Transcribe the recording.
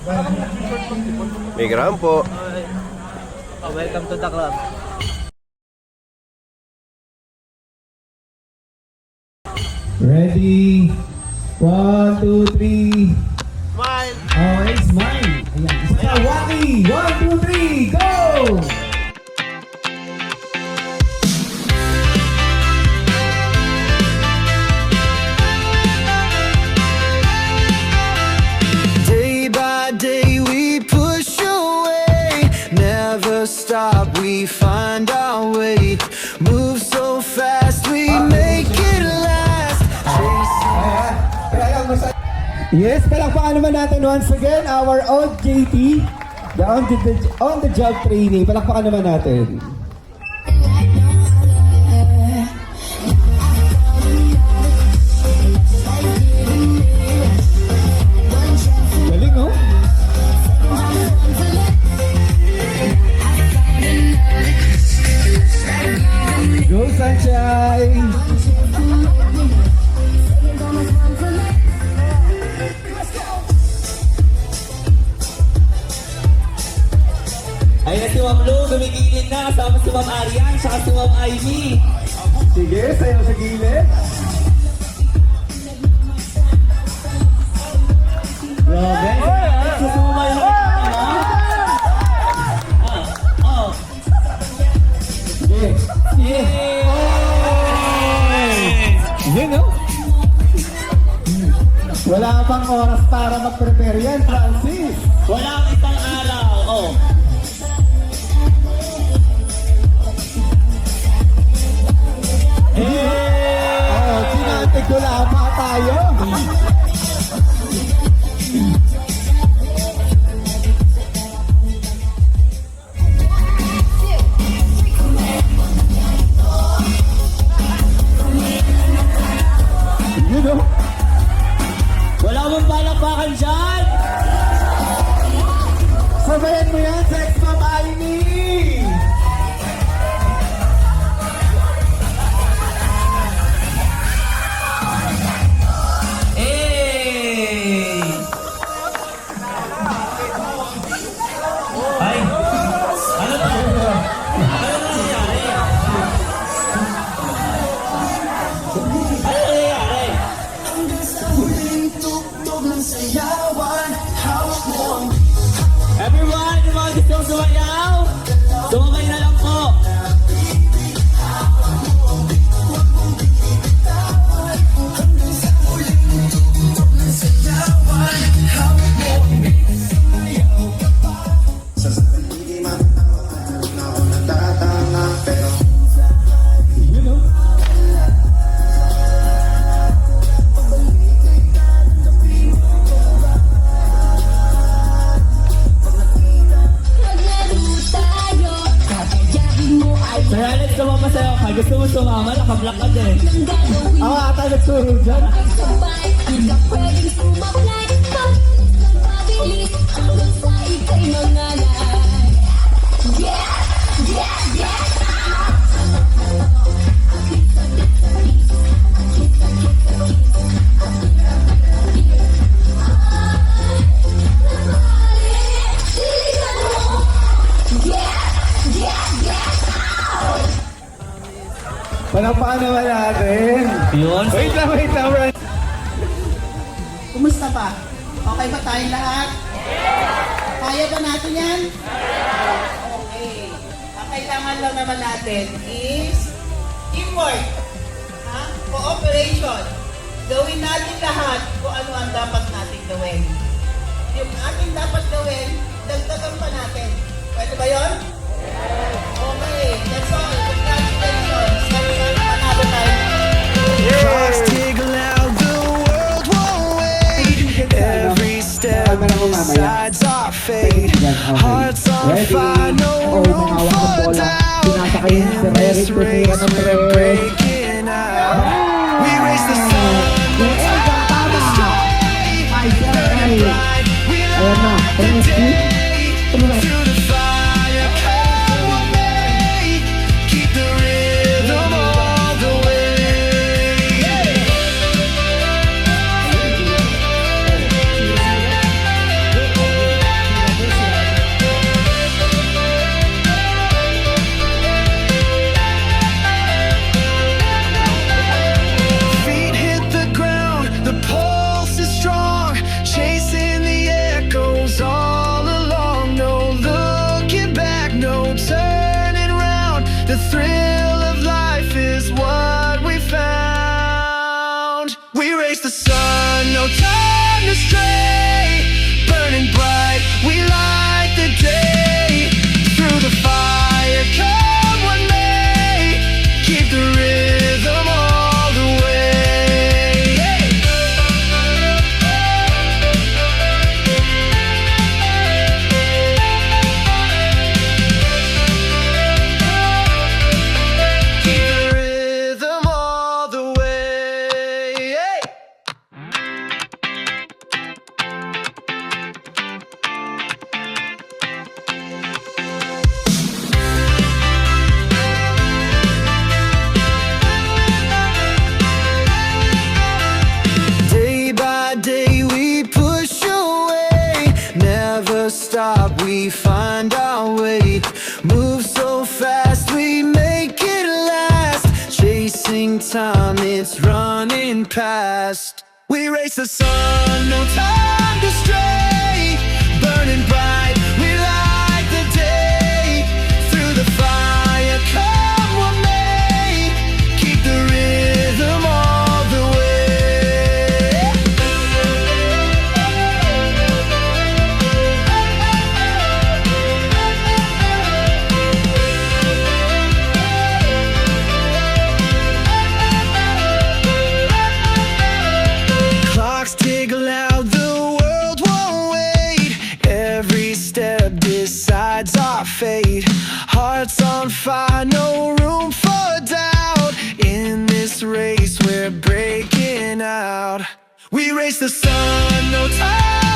May gram po. Welcome to the club. Ready? 1, 2, 3. Smile! Oh, and smile. Ayan. Isa pa, Waki. 1, 2, 3, go! Day by day we push away, never stop, we find our way, move so fast, we make it last, Yes, palakpakan naman natin once again our old JT, the on-the-job training. Palakpakan naman natin. Galing, no? Go, Sunshine! Ayun na si Ma'am Lou, gumigilid na kasama si Ma'am Arian, saka si Ma'am Ivy. Sige, sayo sa gilid. Grabe, susumay na Sige. Yay! Yun, no? Wala pang oras para mag-prepare yan, Francis. Walang isang araw. Oh. Oh, sinantig ko lama tayo. You know? Wala mong palakpakan dyan! Sabayan mo yan, Sex Mom Amy! Hey! Ay! Ano to? Ano nangyayari? Ano nangyayari? Everyone, yung mga gustong sumayaw, sumabay na lang po. You know? Sir Alex, sumama sa'yo ka. Gusto mo sumama, nakablock ka din. Ako ata nagsuro dyan. Palakpakan naman natin. Yun. Wait lang, Ron. Kumusta pa? Okay ba tayong lahat? Kaya ba natin yan? Okay. Ang kailangan lang naman natin is teamwork. Ha? Cooperation. Gawin natin lahat kung ano ang dapat natin gawin. Yung ating dapat gawin, dagdagan pa natin. Pwede ba yun? Okay. That's all. Congratulations. Panalo tayo. clocks tick loud, the world won't wait, every step decides our fate, hearts on fire, no room for doubt, in this race we're breaking out, we raise the sun, the top, the straight, burning bright, we light the day, through the fire, come with me, keep the rhythm all the way. time to stray. Burning bright, we light the day. Through the fire, come what may. Keep the rhythm all the way. Keep the rhythm all the way. Day by day we push away, never stop, we find our way. Move so fast, we make it last. Chasing time, it's running past. We race the sun, no time to stray. Burning bright, we light the day. Through the fire, come what may. Keep the rhythm all the way. Clocks tick loud, the world won't wait. Every step decides our fate. Hearts on fire, no room for doubt. In this race, we're breaking out. We race the sun, no time